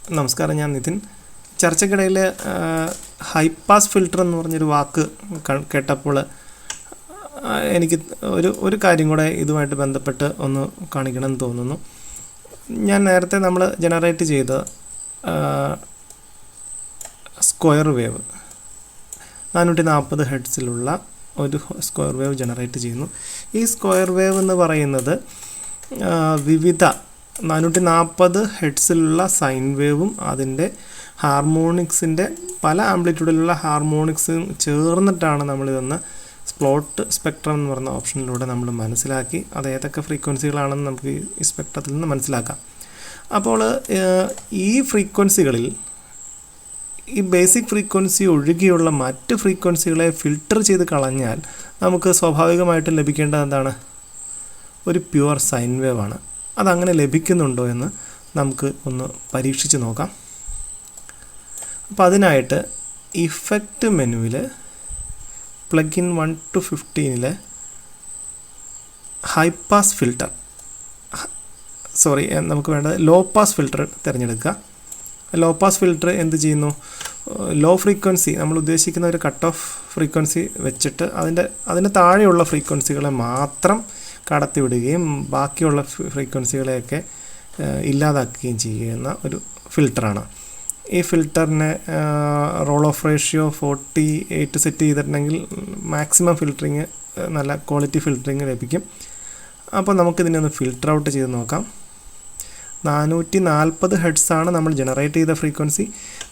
നമസ്കാരം, ഞാൻ Nitin. ചർച്ചയ്ക്കിടയിൽ high pass filter എന്ന് പറഞ്ഞൊരു വാക്ക് കേട്ടപ്പോൾ എനിക്ക് ഒരു കാര്യം കൂടെ ഇതുമായിട്ട് ബന്ധപ്പെട്ട് ഒന്ന് കാണിക്കണമെന്ന് തോന്നുന്നു. ഞാൻ നേരത്തെ നമ്മൾ ജനറേറ്റ് ചെയ്ത സ്ക്വയർ വേവ് 440 ഹെർട്സിലുള്ള ഒരു സ്ക്വയർ വേവ് ജനറേറ്റ് ചെയ്യുന്നു. ഈ സ്ക്വയർ വേവ് എന്ന് പറയുന്നത് വിവിധ 440 ഹെർട്സിലുള്ള സൈൻ വേവും അതിൻ്റെ ഹാർമോണിക്സിൻ്റെ പല ആംപ്ലിറ്റ്യൂഡിലുള്ള ഹാർമോണിക്സും ചേർന്നിട്ടാണ് നമ്മളിതൊന്ന് പ്ലോട്ട് സ്പെക്ട്രം എന്ന് പറയുന്ന ഓപ്ഷനിലൂടെ നമ്മൾ മനസ്സിലാക്കി. അത് ഏതൊക്കെ ഫ്രീക്വൻസികളാണെന്ന് നമുക്ക് ഈ സ്പെക്ട്രത്തിൽ നിന്ന് മനസ്സിലാക്കാം. അപ്പോൾ ഈ ഫ്രീക്വൻസികളിൽ ഈ ബേസിക് ഫ്രീക്വൻസി ഒഴികെയുള്ള മറ്റ് ഫ്രീക്വൻസികളെ ഫിൽട്ടർ ചെയ്ത് കളഞ്ഞാൽ നമുക്ക് സ്വാഭാവികമായിട്ടും ലഭിക്കേണ്ടത് എന്താണ്? ഒരു പ്യുവർ സൈൻ വേവ് ആണ്. അതങ്ങനെ ലഭിക്കുന്നുണ്ടോ എന്ന് നമുക്ക് ഒന്ന് പരീക്ഷിച്ച് നോക്കാം. അപ്പോൾ അതിനായിട്ട് ഇഫക്റ്റ് മെനുവിൽ plugin 1 to 15 high pass filter നമുക്ക് വേണ്ടത് ലോ പാസ് ഫിൽട്ടർ തിരഞ്ഞെടുക്കുക. ലോ പാസ് ഫിൽട്ടർ എന്ത് ചെയ്യുന്നു? ലോ ഫ്രീക്വൻസി, നമ്മൾ ഉദ്ദേശിക്കുന്ന ഒരു കട്ട് ഓഫ് ഫ്രീക്വൻസി വെച്ചിട്ട് അതിന് താഴെയുള്ള ഫ്രീക്വൻസികളെ മാത്രം കടത്തിവിടുകയും ബാക്കിയുള്ള ഫ്രീക്വൻസികളെയൊക്കെ ഇല്ലാതാക്കുകയും ചെയ്യുന്ന ഒരു ഫിൽട്ടറാണ്. ഈ ഫിൽട്ടറിന് റോൾ ഓഫ് റേഷ്യോ 48 സെറ്റ് ചെയ്തിട്ടുണ്ടെങ്കിൽ മാക്സിമം ഫിൽറ്ററിങ്, നല്ല ക്വാളിറ്റി ഫിൽറ്ററിങ് ലഭിക്കും. അപ്പോൾ നമുക്കിതിനെ ഒന്ന് ഫിൽട്ടർ ഔട്ട് ചെയ്ത് നോക്കാം. 440 ഹെർട്സാണ് നമ്മൾ ജനറേറ്റ് ചെയ്ത ഫ്രീക്വൻസി.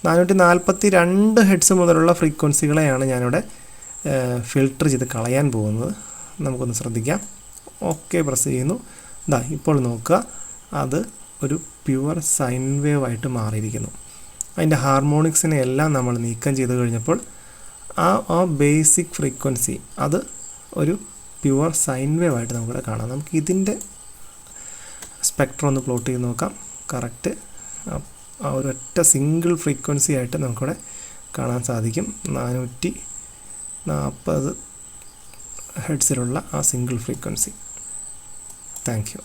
442 ഹെർട്സ് മുതലുള്ള ഫ്രീക്വൻസികളെയാണ് ഞാനിവിടെ ഫിൽട്ടർ ചെയ്ത് കളയാൻ പോകുന്നത്. നമുക്കൊന്ന് ശ്രദ്ധിക്കാം. ഓക്കെ പ്രസ് ചെയ്യുന്നു. ഇപ്പോൾ നോക്കുക, അത് ഒരു പ്യുവർ സൈൻ വേവ് ആയിട്ട് മാറിയിരിക്കുന്നു. അതിൻ്റെ ഹാർമോണിക്സിനെ എല്ലാം നമ്മൾ നീക്കം ചെയ്ത് കഴിഞ്ഞപ്പോൾ ആ ബേസിക് ഫ്രീക്വൻസി അത് ഒരു പ്യുവർ സൈൻ വേവ് ആയിട്ട് നമുക്കിവിടെ കാണാം. നമുക്ക് ഇതിൻ്റെ സ്പെക്ട്രം ഒന്ന് പ്ലോട്ട് ചെയ്ത് നോക്കാം. കറക്റ്റ് ആ ഒരൊറ്റ സിംഗിൾ ഫ്രീക്വൻസി ആയിട്ട് നമുക്കിവിടെ കാണാൻ സാധിക്കും. 440 ഹെർട്സിലുള്ള ആ സിംഗിൾ ഫ്രീക്വൻസി. Thank you.